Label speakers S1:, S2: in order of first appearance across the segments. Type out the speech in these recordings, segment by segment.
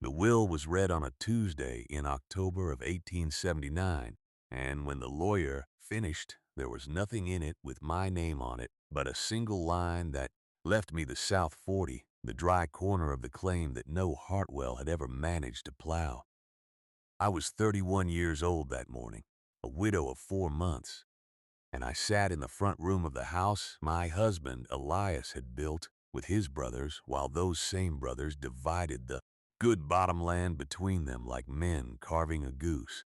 S1: The will was read on a Tuesday in October of 1879, and when the lawyer finished, there was nothing in it with my name on it but a single line that left me the South 40, the dry corner of the claim that no Hartwell had ever managed to plow. I was 31 years old that morning, a widow of 4 months, and I sat in the front room of the house my husband Elias had built with his brothers, while those same brothers divided the good bottomland between them like men carving a goose.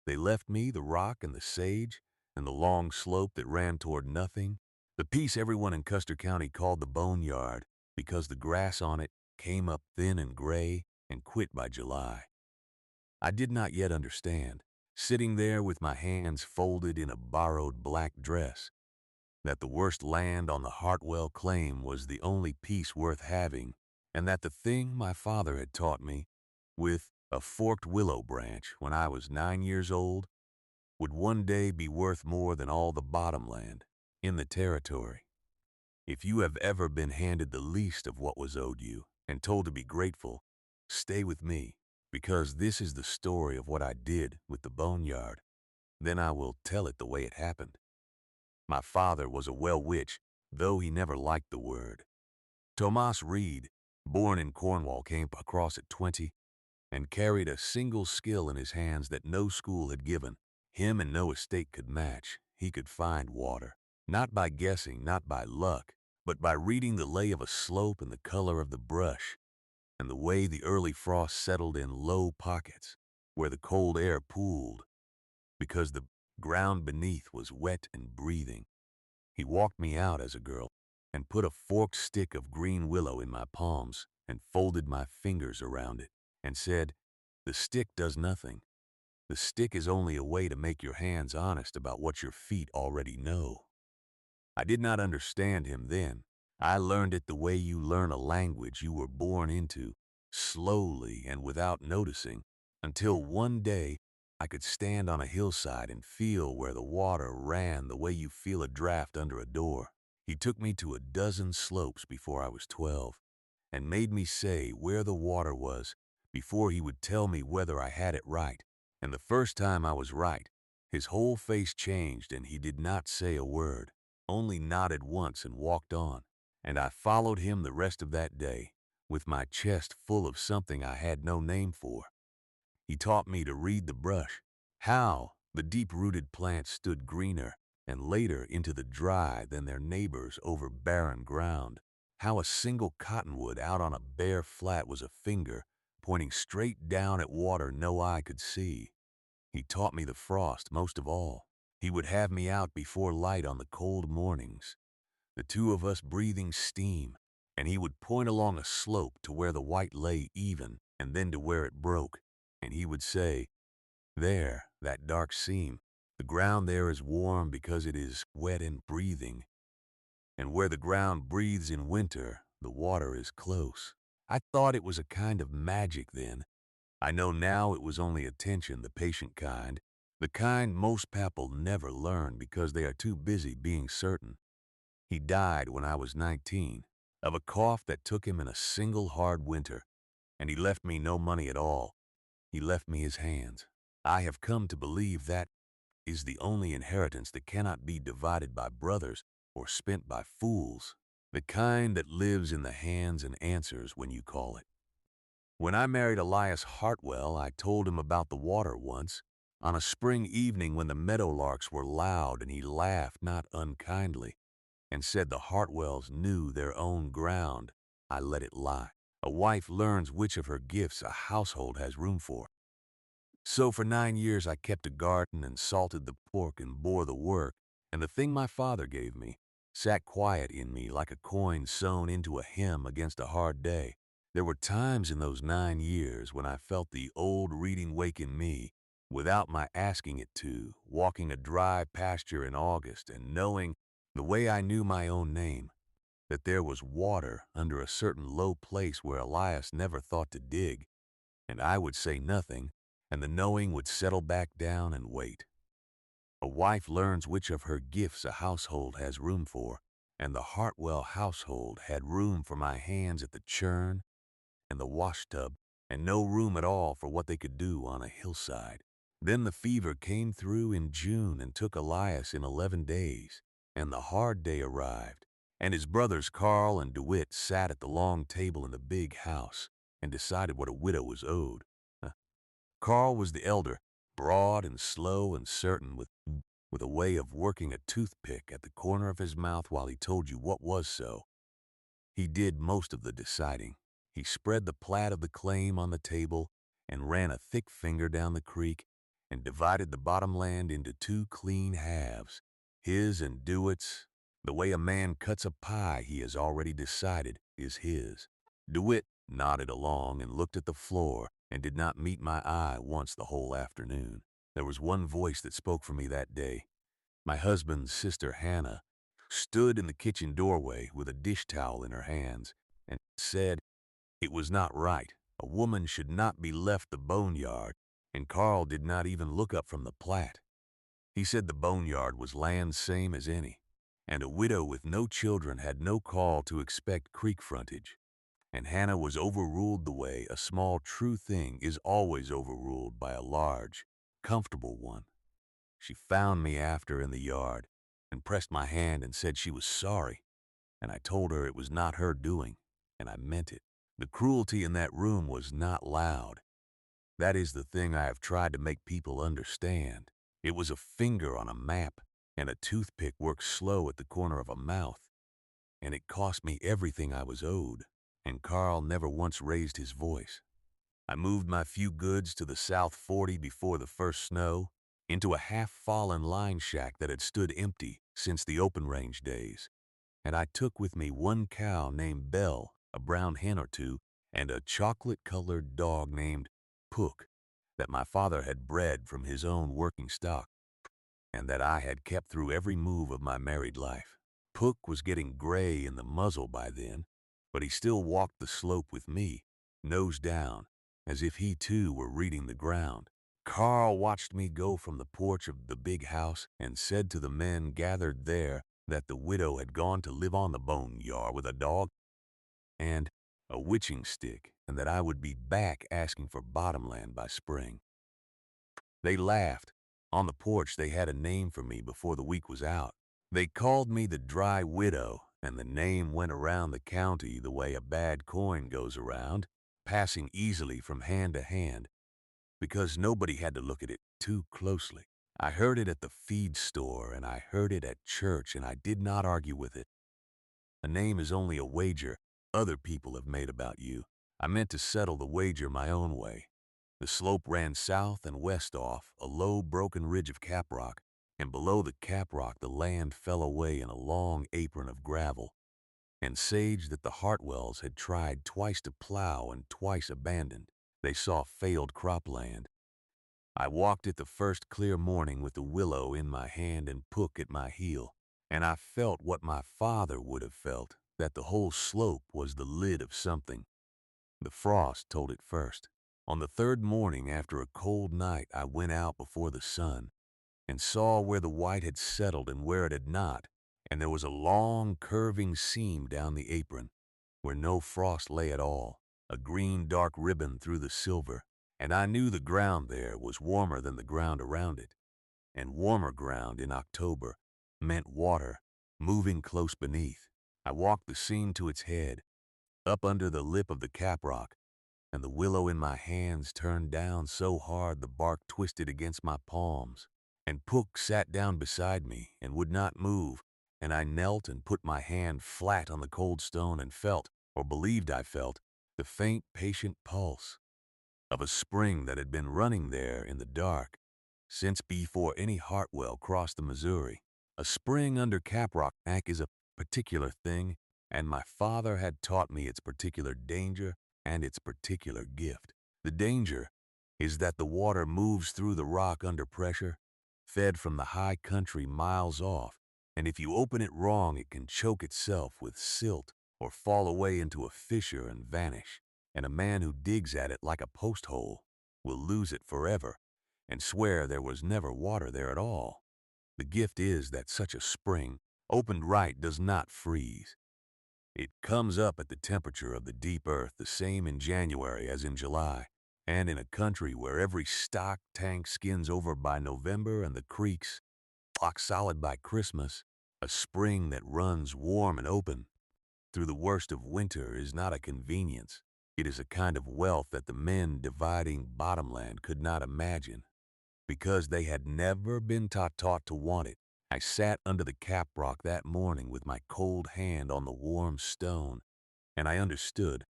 S1: They left me the rock and the sage and the long slope that ran toward nothing, the piece everyone in Custer County called the boneyard because the grass on it came up thin and gray and quit by July. I did not yet understand, sitting there with my hands folded in a borrowed black dress, that the worst land on the Hartwell claim was the only piece worth having, and that the thing my father had taught me, with a forked willow branch when I was 9 years old, would one day be worth more than all the bottomland in the territory. If you have ever been handed the least of what was owed you and told to be grateful, stay with me, because this is the story of what I did with the boneyard. Then I will tell it the way it happened. My father was a well-witch, though he never liked the word. Tomas Reed, born in Cornwall, came across at 20 and carried a single skill in his hands that no school had given him and no estate could match. He could find water, not by guessing, not by luck, but by reading the lay of a slope and the color of the brush, and the way the early frost settled in low pockets where the cold air pooled, because the ground beneath was wet and breathing. He walked me out as a girl and put a forked stick of green willow in my palms and folded my fingers around it and said, "The stick does nothing. The stick is only a way to make your hands honest about what your feet already know." I did not understand him then. I learned it the way you learn a language you were born into, slowly and without noticing, until one day I could stand on a hillside and feel where the water ran the way you feel a draft under a door. He took me to a dozen slopes before I was 12 and made me say where the water was before he would tell me whether I had it right. And the first time I was right, his whole face changed and he did not say a word, only nodded once and walked on. And I followed him the rest of that day, with my chest full of something I had no name for. He taught me to read the brush, how the deep-rooted plants stood greener and later into the dry than their neighbors over barren ground, how a single cottonwood out on a bare flat was a finger pointing straight down at water no eye could see. He taught me the frost most of all. He would have me out before light on the cold mornings, the two of us breathing steam, and he would point along a slope to where the white lay even and then to where it broke, and he would say, "There, that dark seam, the ground there is warm because it is wet and breathing, and where the ground breathes in winter, the water is close." I thought it was a kind of magic then. I know now it was only attention, the patient kind, the kind most people never learn because they are too busy being certain. He died when I was 19, of a cough that took him in a single hard winter, and he left me no money at all. He left me his hands. I have come to believe that is the only inheritance that cannot be divided by brothers or spent by fools, the kind that lives in the hands and answers when you call it. When I married Elias Hartwell, I told him about the water once, on a spring evening when the meadowlarks were loud, and he laughed not unkindly and said the Hartwells knew their own ground. I let it lie. A wife learns which of her gifts a household has room for. So for 9 years I kept a garden and salted the pork and bore the work, and the thing my father gave me sat quiet in me like a coin sewn into a hymn against a hard day. There were times in those 9 years when I felt the old reading wake in me, without my asking it to, walking a dry pasture in August and knowing, the way I knew my own name, that there was water under a certain low place where Elias never thought to dig, and I would say nothing, and the knowing would settle back down and wait. A wife learns which of her gifts a household has room for, and the Hartwell household had room for my hands at the churn and the washtub and no room at all for what they could do on a hillside. Then the fever came through in June and took Elias in 11 days, and the hard day arrived, and his brothers Carl and DeWitt sat at the long table in the big house and decided what a widow was owed. Uh, Carl was the elder, broad and slow and certain, with a way of working a toothpick at the corner of his mouth while he told you what was so. He did most of the deciding. He spread the plat of the claim on the table and ran a thick finger down the creek and divided the bottom land into two clean halves, his and DeWitt's. The way a man cuts a pie he has already decided is his. DeWitt nodded along and looked at the floor and did not meet my eye once the whole afternoon. There was one voice that spoke for me that day. My husband's sister Hannah stood in the kitchen doorway with a dish towel in her hands and said it was not right. A woman should not be left the boneyard, and Carl did not even look up from the plat. He said the boneyard was land same as any, and a widow with no children had no call to expect creek frontage. And Hannah was overruled the way a small true thing is always overruled by a large, comfortable one. She found me after in the yard and pressed my hand and said she was sorry, and I told her it was not her doing, and I meant it. The cruelty in that room was not loud. That is the thing I have tried to make people understand. It was a finger on a map, and a toothpick worked slow at the corner of a mouth, and it cost me everything I was owed, and Carl never once raised his voice. I moved my few goods to the South 40 before the first snow, into a half-fallen line shack that had stood empty since the open range days, and I took with me one cow named Belle, a brown hen or two, and a chocolate-colored dog named Puck that my father had bred from his own working stock, and that I had kept through every move of my married life. Puck was getting gray in the muzzle by then, but he still walked the slope with me, nose down, as if he too were reading the ground. Carl watched me go from the porch of the big house and said to the men gathered there that the widow had gone to live on the boneyard with a dog and a witching stick, and that I would be back asking for bottomland by spring. They laughed. On the porch they had a name for me before the week was out. They called me the Dry Widow, and the name went around the county the way a bad coin goes around, passing easily from hand to hand, because nobody had to look at it too closely. I heard it at the feed store, and I heard it at church, and I did not argue with it. A name is only a wager other people have made about you. I meant to settle the wager my own way. The slope ran south and west off a low broken ridge of caprock, and below the caprock the land fell away in a long apron of gravel and sage that the Hartwells had tried twice to plow and twice abandoned. They saw failed cropland. I walked it the first clear morning with the willow in my hand and Puck at my heel, and I felt what my father would have felt, that the whole slope was the lid of something. The frost told it first. On the third morning after a cold night, I went out before the sun and saw where the white had settled and where it had not, and there was a long curving seam down the apron where no frost lay at all, a green dark ribbon through the silver, and I knew the ground there was warmer than the ground around it, and warmer ground in October meant water moving close beneath. I walked the seam to its head, up under the lip of the caprock, and the willow in my hands turned down so hard the bark twisted against my palms. And Puck sat down beside me and would not move, and I knelt and put my hand flat on the cold stone and felt, or believed I felt, the faint, patient pulse of a spring that had been running there in the dark since before any Hartwell crossed the Missouri. A spring under Caprock Neck is a particular thing, and my father had taught me its particular danger and its particular gift. The danger is that the water moves through the rock under pressure, fed from the high country miles off, and if you open it wrong it can choke itself with silt or fall away into a fissure and vanish, and a man who digs at it like a post hole will lose it forever and swear there was never water there at all. The gift is that such a spring, opened right, does not freeze. It comes up at the temperature of the deep earth the same in January as in July, and in a country where every stock tank skins over by November and the creeks lock solid by Christmas, a spring that runs warm and open through the worst of winter is not a convenience. It is a kind of wealth that the men dividing bottomland could not imagine, because they had never been taught to want it. I sat under the caprock that morning with my cold hand on the warm stone, and I understood,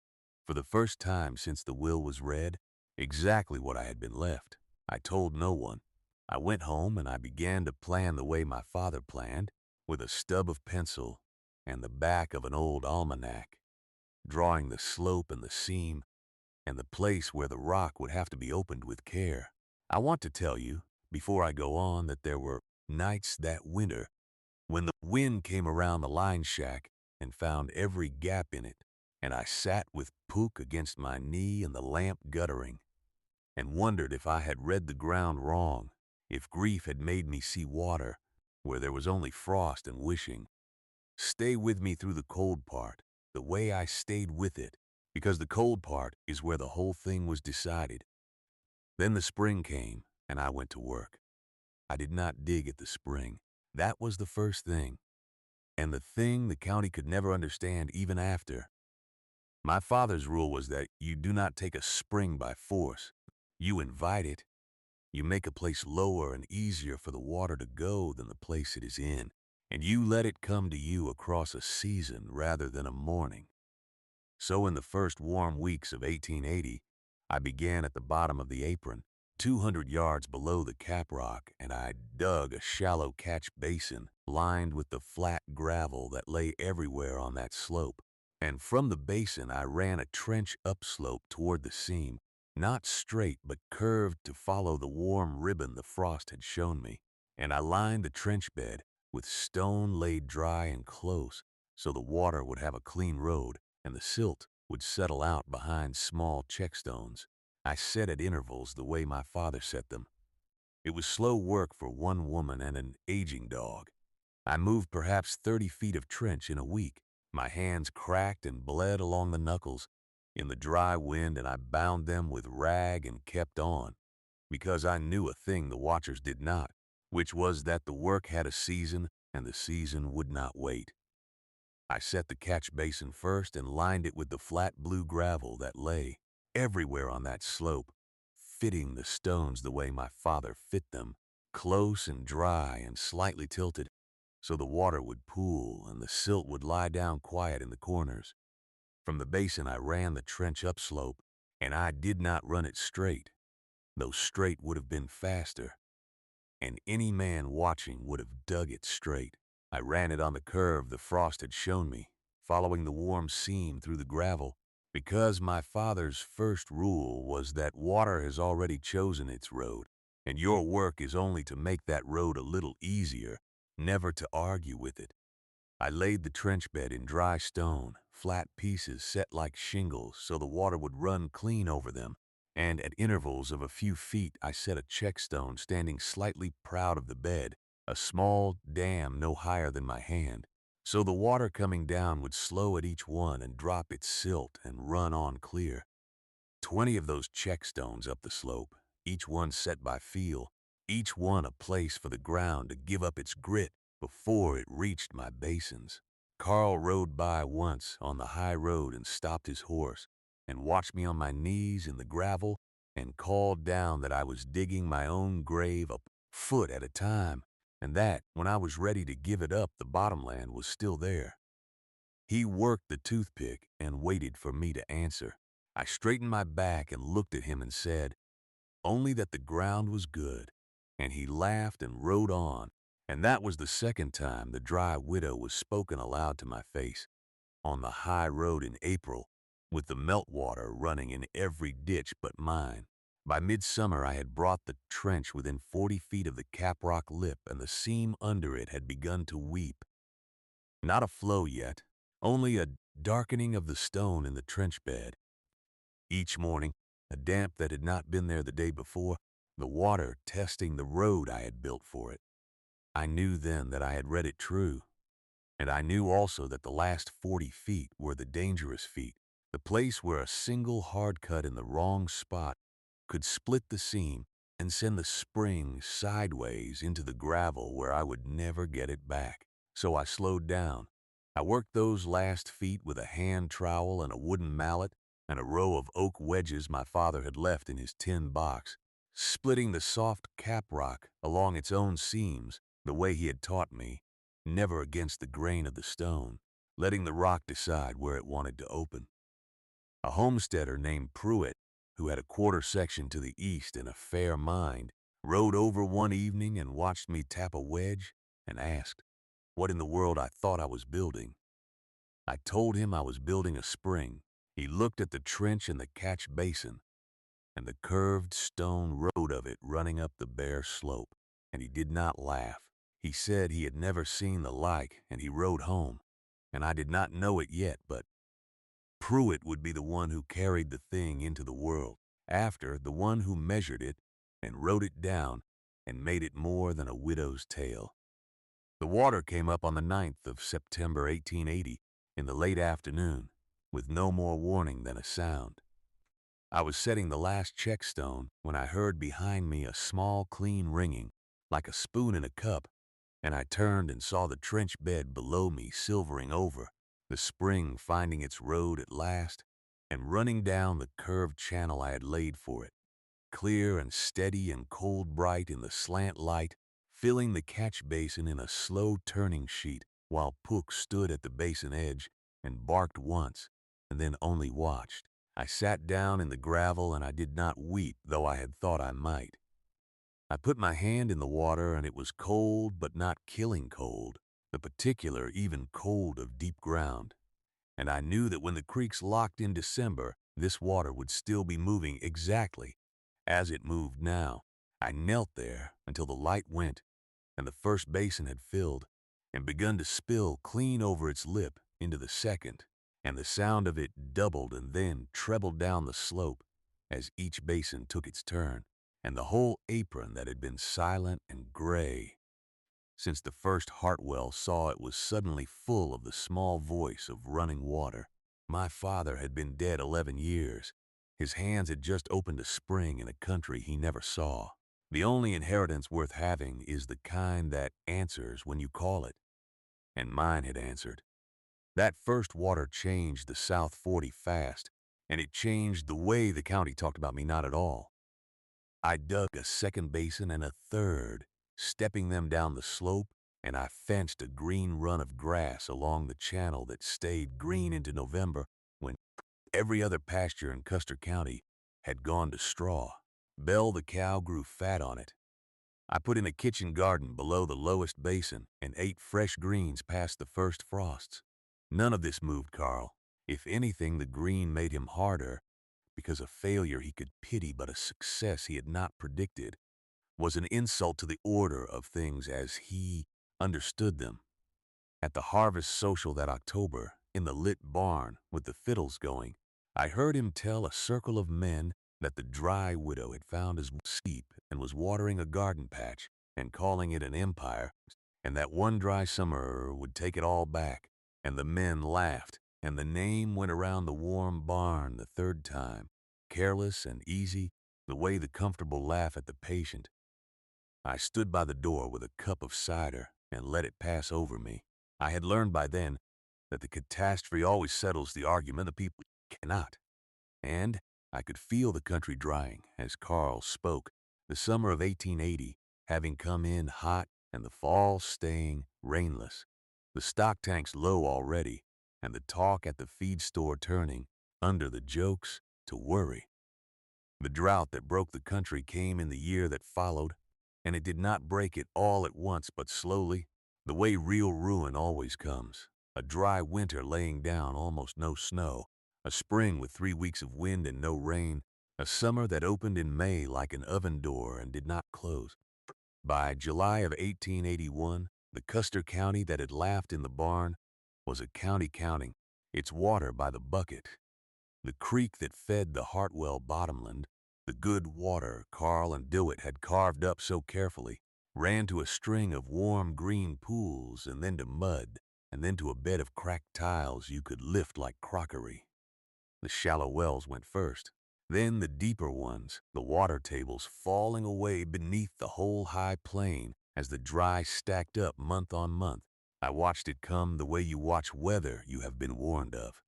S1: for the first time since the will was read, exactly what I had been left. I told no one. I went home and I began to plan the way my father planned, with a stub of pencil and the back of an old almanac, drawing the slope and the seam and the place where the rock would have to be opened with care. I want to tell you, before I go on, that there were nights that winter when the wind came around the line shack and found every gap in it, and I sat with Pook against my knee and the lamp guttering, and wondered if I had read the ground wrong, if grief had made me see water where there was only frost and wishing. Stay with me through the cold part, the way I stayed with it, because the cold part is where the whole thing was decided. Then the spring came, and I went to work. I did not dig at the spring. That was the first thing, and the thing the county could never understand even after. My father's rule was that you do not take a spring by force. You invite it. You make a place lower and easier for the water to go than the place it is in, and you let it come to you across a season rather than a morning. So in the first warm weeks of 1880, I began at the bottom of the apron, 200 yards below the caprock, and I dug a shallow catch basin lined with the flat gravel that lay everywhere on that slope. And from the basin I ran a trench upslope toward the seam, not straight but curved to follow the warm ribbon the frost had shown me. And I lined the trench bed with stone laid dry and close so the water would have a clean road and the silt would settle out behind small checkstones. I set at intervals the way my father set them. It was slow work for one woman and an aging dog. I moved perhaps 30 feet of trench in a week. My hands cracked and bled along the knuckles in the dry wind, and I bound them with rag and kept on, because I knew a thing the watchers did not, which was that the work had a season and the season would not wait. I set the catch basin first and lined it with the flat blue gravel that lay everywhere on that slope, fitting the stones the way my father fit them, close and dry and slightly tilted, so the water would pool and the silt would lie down quiet in the corners. From the basin I ran the trench upslope, and I did not run it straight, though straight would have been faster, and any man watching would have dug it straight. I ran it on the curve the frost had shown me, following the warm seam through the gravel, because my father's first rule was that water has already chosen its road, and your work is only to make that road a little easier, never to argue with it. I laid the trench bed in dry stone, flat pieces set like shingles so the water would run clean over them, and at intervals of a few feet I set a checkstone standing slightly proud of the bed, a small dam no higher than my hand, so the water coming down would slow at each one and drop its silt and run on clear. 20 of those checkstones up the slope, each one set by feel, each one a place for the ground to give up its grit before it reached my basins. Carl rode by once on the high road and stopped his horse and watched me on my knees in the gravel and called down that I was digging my own grave a foot at a time, and that when I was ready to give it up, the bottomland was still there. He worked the toothpick and waited for me to answer. I straightened my back and looked at him and said, only that the ground was good, and he laughed and rode on, and that was the second time the dry widow was spoken aloud to my face, on the high road in April, with the meltwater running in every ditch but mine. By midsummer I had brought the trench within 40 feet of the caprock lip, and the seam under it had begun to weep. Not a flow yet, only a darkening of the stone in the trench bed. Each morning, a damp that had not been there the day before, the water testing the road I had built for it. I knew then that I had read it true. And I knew also that the last 40 feet were the dangerous feet, the place where a single hard cut in the wrong spot could split the seam and send the spring sideways into the gravel where I would never get it back. So I slowed down. I worked those last feet with a hand trowel and a wooden mallet and a row of oak wedges my father had left in his tin box, splitting the soft cap rock along its own seams the way he had taught me, never against the grain of the stone, letting the rock decide where it wanted to open. A homesteader named Pruitt, who had a quarter section to the east and a fair mind, rode over one evening and watched me tap a wedge and asked what in the world I thought I was building. I told him I was building a spring. He looked at the trench and the catch basin and the curved stone road of it running up the bare slope, and he did not laugh. He said he had never seen the like, and he rode home, and I did not know it yet, but Pruitt would be the one who carried the thing into the world, after the one who measured it and wrote it down and made it more than a widow's tale. The water came up on the 9th of September 1880 in the late afternoon, with no more warning than a sound. I was setting the last checkstone when I heard behind me a small, clean ringing, like a spoon in a cup, and I turned and saw the trench bed below me silvering over, the spring finding its road at last, and running down the curved channel I had laid for it, clear and steady and cold bright in the slant light, filling the catch basin in a slow turning sheet, while Pook stood at the basin edge and barked once, and then only watched. I sat down in the gravel and I did not weep, though I had thought I might. I put my hand in the water and it was cold but not killing cold, the particular even cold of deep ground. And I knew that when the creeks locked in December, this water would still be moving exactly as it moved now. I knelt there until the light went and the first basin had filled and begun to spill clean over its lip into the second, and the sound of it doubled and then trebled down the slope as each basin took its turn, and the whole apron that had been silent and gray since the first Hartwell saw it was suddenly full of the small voice of running water. My father had been dead 11 years. His hands had just opened a spring in a country he never saw. The only inheritance worth having is the kind that answers when you call it. And mine had answered. That first water changed the South 40 fast, and it changed the way the county talked about me not at all. I dug a second basin and a third, stepping them down the slope, and I fenced a green run of grass along the channel that stayed green into November when every other pasture in Custer County had gone to straw. Belle the cow grew fat on it. I put in a kitchen garden below the lowest basin and ate fresh greens past the first frosts. None of this moved Carl. If anything, the green made him harder, because a failure he could pity but a success he had not predicted was an insult to the order of things as he understood them. At the harvest social that October, in the lit barn with the fiddles going, I heard him tell a circle of men that the dry widow had found his sheep and was watering a garden patch and calling it an empire, and that one dry summer would take it all back, and the men laughed, and the name went around the warm barn the third time, careless and easy, the way the comfortable laugh at the patient. I stood by the door with a cup of cider and let it pass over me. I had learned by then that the catastrophe always settles the argument, the people cannot. And I could feel the country drying as Carl spoke, the summer of 1880 having come in hot and the fall staying rainless, the stock tanks low already, and the talk at the feed store turning, under the jokes, to worry. The drought that broke the country came in the year that followed, and it did not break it all at once but slowly, the way real ruin always comes. A dry winter laying down almost no snow, a spring with 3 weeks of wind and no rain, a summer that opened in May like an oven door and did not close. By July of 1881, the Custer County that had laughed in the barn was a county counting its water by the bucket. The creek that fed the Hartwell bottomland, the good water Carl and DeWitt had carved up so carefully, ran to a string of warm green pools and then to mud, and then to a bed of cracked tiles you could lift like crockery. The shallow wells went first, then the deeper ones, the water tables falling away beneath the whole high plain as the dry stacked up month on month. I watched it come the way you watch weather you have been warned of.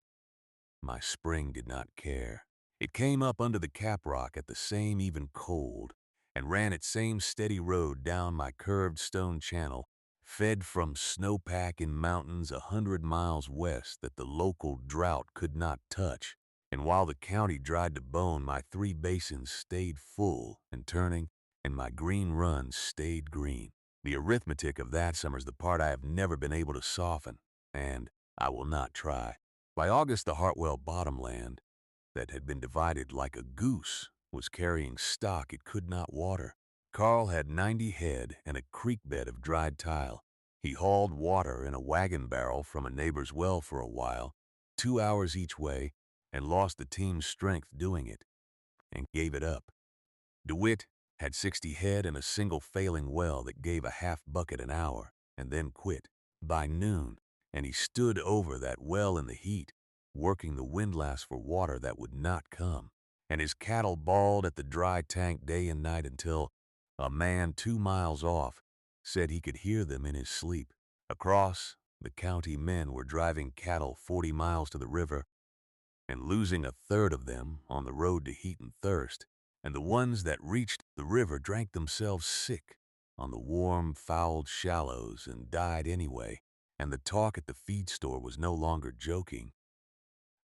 S1: My spring did not care. It came up under the caprock at the same even cold and ran its same steady road down my curved stone channel, fed from snowpack in mountains 100 miles west that the local drought could not touch. And while the county dried to bone, my 3 basins stayed full and turning, and my green runs stayed green. The arithmetic of that summer's the part I have never been able to soften, and I will not try. By August, the Hartwell bottomland, that had been divided like a goose, was carrying stock it could not water. Carl had 90 head and a creek bed of dried tile. He hauled water in a wagon barrel from a neighbor's well for a while, 2 hours each way, and lost the team's strength doing it, and gave it up. DeWitt had 60 head and a single failing well that gave a half bucket an hour, and then quit. By noon, and he stood over that well in the heat, working the windlass for water that would not come, and his cattle bawled at the dry tank day and night until a man 2 miles off said he could hear them in his sleep. Across, the county men were driving cattle 40 miles to the river and losing a third of them on the road to heat and thirst, and the ones that reached the river drank themselves sick on the warm, fouled shallows and died anyway, and the talk at the feed store was no longer joking.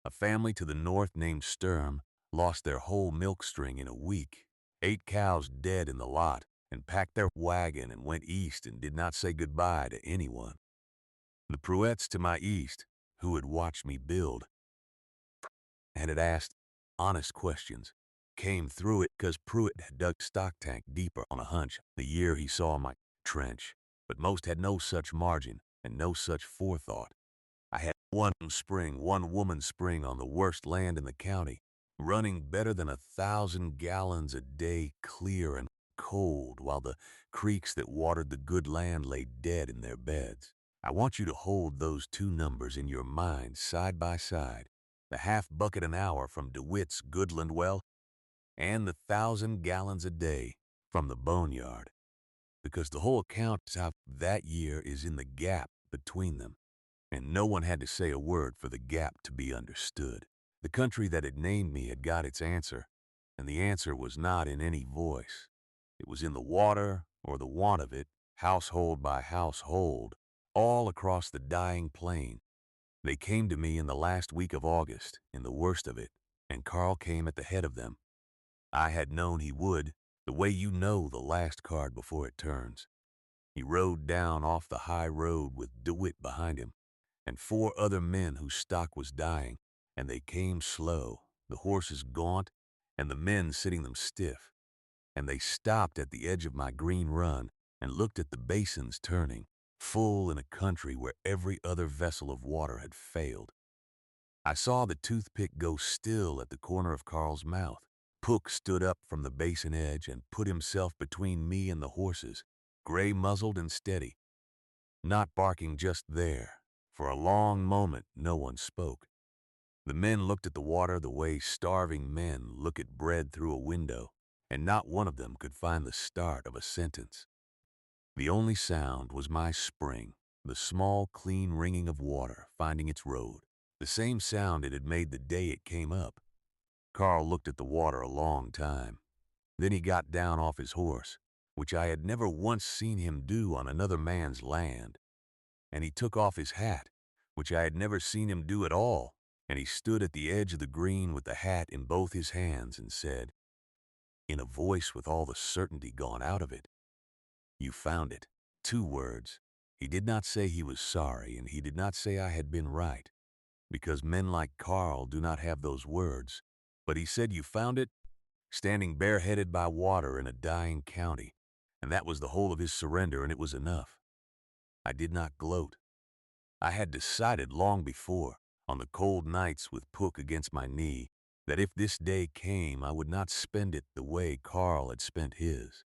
S1: A family to the north named Sturm lost their whole milk string in a week, 8 cows dead in the lot, and packed their wagon and went east and did not say goodbye to anyone. The Pruetts to my east, who had watched me build and had asked honest questions, came through it because Pruitt had dug stock tank deeper on a hunch the year he saw my trench, but most had no such margin and no such forethought. I had one spring, one woman spring on the worst land in the county, running better than 1,000 gallons a day clear and cold while the creeks that watered the good land lay dead in their beds. I want you to hold those two numbers in your mind side by side, the half bucket an hour from DeWitt's Goodland well and the 1,000 gallons a day from the boneyard, because the whole account of that year is in the gap between them, and no one had to say a word for the gap to be understood. The country that had named me had got its answer, and the answer was not in any voice. It was in the water or the want of it, household by household, all across the dying plain. They came to me in the last week of August, in the worst of it, and Carl came at the head of them. I had known he would, the way you know the last card before it turns. He rode down off the high road with DeWitt behind him, and 4 other men whose stock was dying, and they came slow, the horses gaunt, and the men sitting them stiff. And they stopped at the edge of my green run and looked at the basins turning, full in a country where every other vessel of water had failed. I saw the toothpick go still at the corner of Carl's mouth. Puck stood up from the basin edge and put himself between me and the horses, gray-muzzled and steady, not barking just there. For a long moment, no one spoke. The men looked at the water the way starving men look at bread through a window, and not one of them could find the start of a sentence. The only sound was my spring, the small, clean ringing of water finding its road, the same sound it had made the day it came up. Carl looked at the water a long time. Then he got down off his horse, which I had never once seen him do on another man's land, and he took off his hat, which I had never seen him do at all, and he stood at the edge of the green with the hat in both his hands and said, in a voice with all the certainty gone out of it, "You found it." 2 words. He did not say he was sorry, and he did not say I had been right, because men like Carl do not have those words. But he said, "You found it," standing bareheaded by water in a dying county, and that was the whole of his surrender, and it was enough. I did not gloat. I had decided long before, on the cold nights with Puck against my knee, that if this day came, I would not spend it the way Carl had spent his.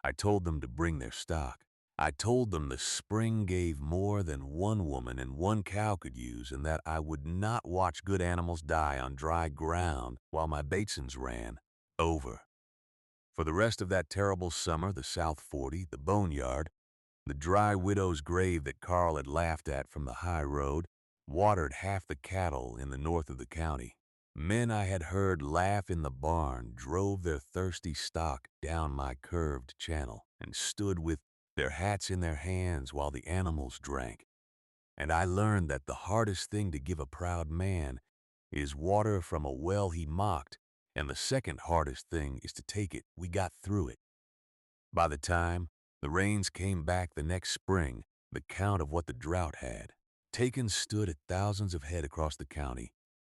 S1: I told them to bring their stock. I told them the spring gave more than one woman and one cow could use, and that I would not watch good animals die on dry ground while my basins ran over. For the rest of that terrible summer, the South 40, the boneyard, the dry widow's grave that Carl had laughed at from the high road, watered half the cattle in the north of the county. Men I had heard laugh in the barn drove their thirsty stock down my curved channel and stood with their hats in their hands while the animals drank. And I learned that the hardest thing to give a proud man is water from a well he mocked, and the second hardest thing is to take it. We got through it. By the time the rains came back the next spring, the count of what the drought had taken stood at thousands of head across the county,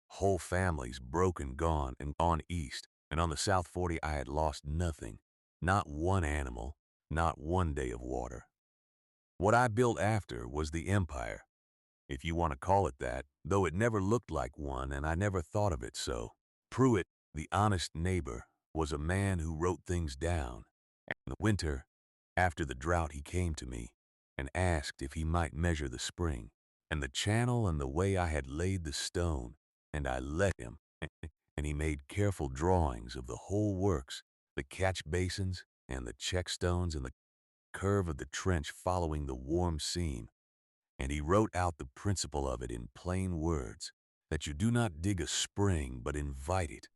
S1: whole families broken, gone, and gone east. And on the South 40, I had lost nothing, not one animal, not one day of water. What I built after was the empire, if you want to call it that, though it never looked like one and I never thought of it so. Pruitt, the honest neighbor, was a man who wrote things down. In the winter, after the drought, he came to me and asked if he might measure the spring and the channel and the way I had laid the stone, and I let him, and he made careful drawings of the whole works, the catch basins and the check stones and the curve of the trench following the warm seam, and he wrote out the principle of it in plain words, that you do not dig a spring but invite it,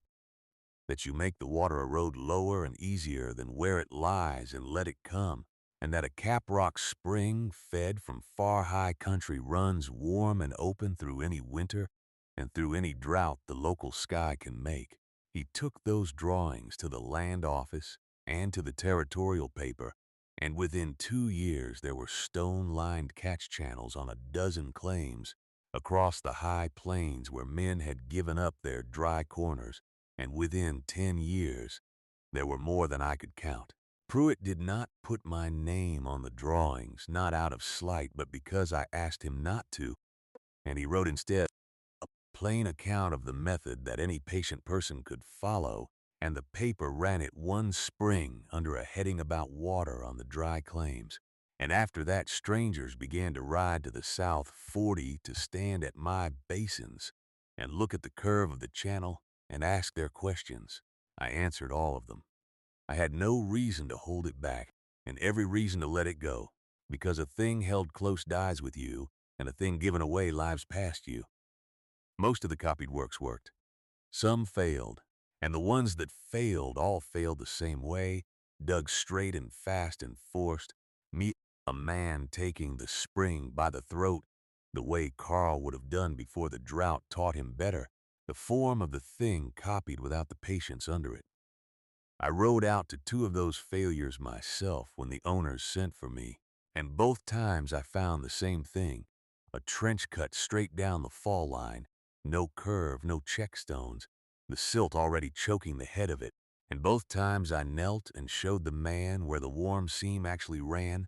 S1: that you make the water erode lower and easier than where it lies and let it come, and that a caprock spring fed from far high country runs warm and open through any winter and through any drought the local sky can make. He took those drawings to the land office and to the territorial paper, and within 2 years there were stone-lined catch channels on a dozen claims across the high plains where men had given up their dry corners, and within 10 years there were more than I could count. Pruitt did not put my name on the drawings, not out of slight, but because I asked him not to, and he wrote instead a plain account of the method that any patient person could follow, and the paper ran it one spring under a heading about water on the dry claims. And after that, strangers began to ride to the South 40 to stand at my basins and look at the curve of the channel and ask their questions. I answered all of them. I had no reason to hold it back and every reason to let it go, because a thing held close dies with you and a thing given away lives past you. Most of the copied works worked. Some failed, and the ones that failed all failed the same way, dug straight and fast and forced, me, a man taking the spring by the throat, the way Carl would have done before the drought taught him better, the form of the thing copied without the patience under it. I rode out to 2 of those failures myself when the owners sent for me, and both times I found the same thing, a trench cut straight down the fall line, no curve, no check stones, the silt already choking the head of it, and both times I knelt and showed the man where the warm seam actually ran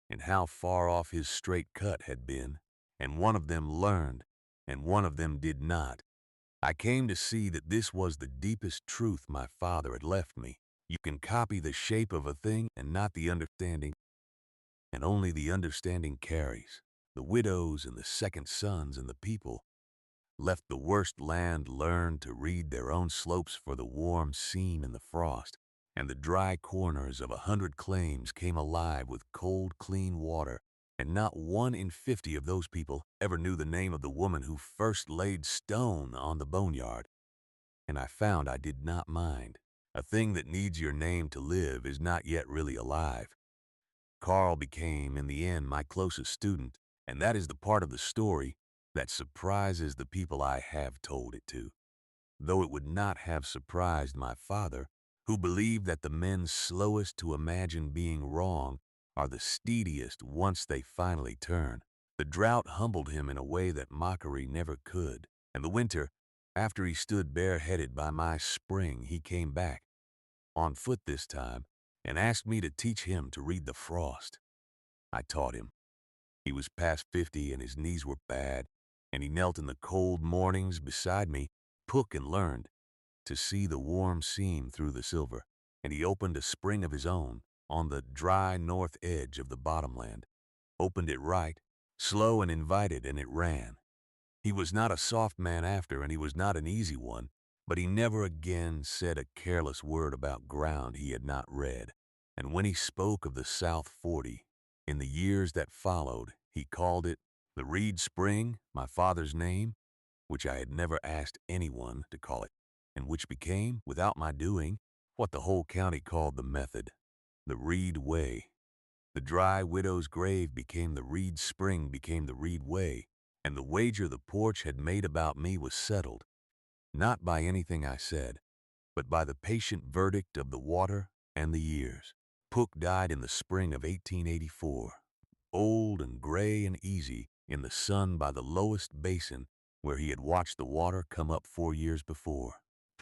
S1: and how far off his straight cut had been, and one of them learned, and one of them did not. I came to see that this was the deepest truth my father had left me. You can copy the shape of a thing and not the understanding, and only the understanding carries. The widows and the second sons and the people left the worst land learned to read their own slopes for the warm seam and the frost, and the dry corners of 100 claims came alive with cold, clean water, and not 1 in 50 of those people ever knew the name of the woman who first laid stone on the boneyard. And I found I did not mind. A thing that needs your name to live is not yet really alive. Carl became, in the end, my closest student, and that is the part of the story that surprises the people I have told it to, though it would not have surprised my father, who believed that the men slowest to imagine being wrong are the steadiest once they finally turn. The drought humbled him in a way that mockery never could, and the winter, after he stood bareheaded by my spring, he came back, on foot this time, and asked me to teach him to read the frost. I taught him. He was past 50 and his knees were bad, and he knelt in the cold mornings beside me, took and learned to see the warm seam through the silver, and he opened a spring of his own, on the dry north edge of the bottomland, opened it right, slow and invited, and it ran. He was not a soft man after, and he was not an easy one, but he never again said a careless word about ground he had not read. And when he spoke of the South 40, in the years that followed, he called it the Reed Spring, my father's name, which I had never asked anyone to call it, and which became, without my doing, what the whole county called the method, the Reed Way. The dry widow's grave became the Reed Spring, became the Reed Way, and the wager the porch had made about me was settled, not by anything I said, but by the patient verdict of the water and the years. Pook died in the spring of 1884, old and gray and easy in the sun by the lowest basin where he had watched the water come up 4 years before.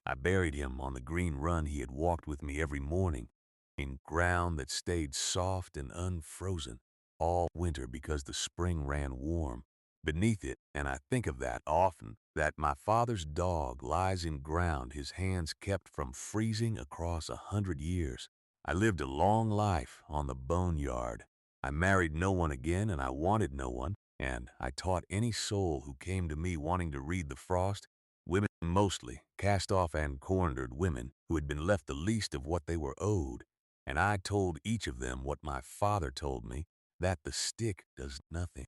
S1: I buried him on the green run he had walked with me every morning, in ground that stayed soft and unfrozen all winter because the spring ran warm beneath it, and I think of that often, that my father's dog lies in ground his hands kept from freezing across 100 years. I lived a long life on the boneyard. I married no one again, and I wanted no one, and I taught any soul who came to me wanting to read the frost, women mostly, cast-off and cornered women who had been left the least of what they were owed, and I told each of them what my father told me, that the stick does nothing.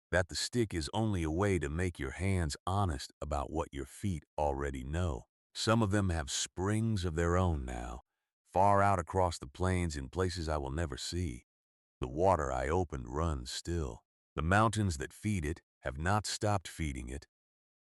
S1: That the stick is only a way to make your hands honest about what your feet already know. Some of them have springs of their own now, far out across the plains in places I will never see. The water I opened runs still. The mountains that feed it have not stopped feeding it,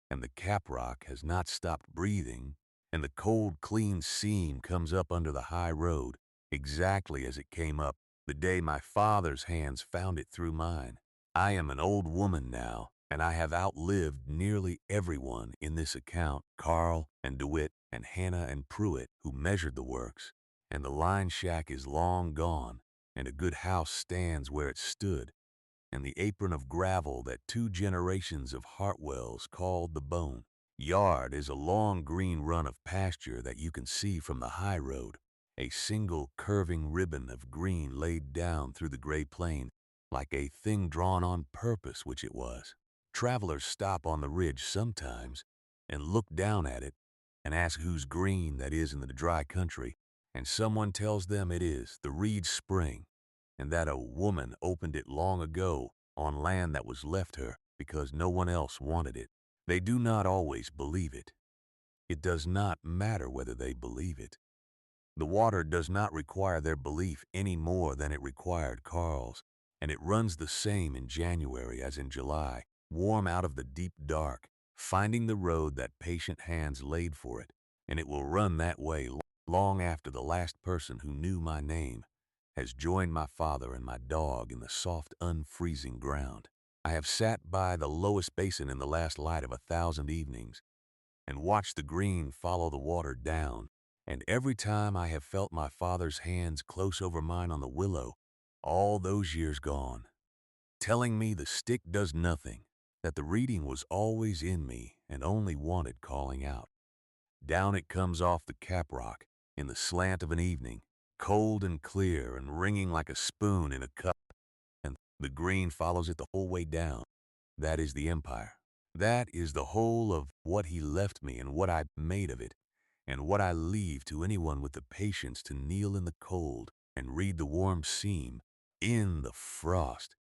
S1: and the caprock has not stopped breathing, and the cold, clean seam comes up under the high road, exactly as it came up the day my father's hands found it through mine. I am an old woman now, and I have outlived nearly everyone in this account, Carl and DeWitt and Hannah and Pruitt, who measured the works, and the line shack is long gone, and a good house stands where it stood, and the apron of gravel that 2 generations of Hartwells called the bone. Yard is a long green run of pasture that you can see from the high road, a single curving ribbon of green laid down through the gray plain, like a thing drawn on purpose, which it was. Travelers stop on the ridge sometimes and look down at it and ask whose green that is in the dry country, and someone tells them it is the Reed Spring, and that a woman opened it long ago on land that was left her because no one else wanted it. They do not always believe it. It does not matter whether they believe it. The water does not require their belief any more than it required Carl's, and it runs the same in January as in July, warm out of the deep dark, finding the road that patient hands laid for it, and it will run that way long after the last person who knew my name has joined my father and my dog in the soft, unfreezing ground. I have sat by the lowest basin in the last light of 1,000 evenings and watched the green follow the water down, and every time I have felt my father's hands close over mine on the willow, all those years gone, telling me the stick does nothing, that the reading was always in me and only wanted calling out. Down it comes off the caprock in the slant of an evening, cold and clear and ringing like a spoon in a cup, and the green follows it the whole way down. That is the empire. That is the whole of what he left me and what I made of it, and what I leave to anyone with the patience to kneel in the cold and read the warm seam in the frost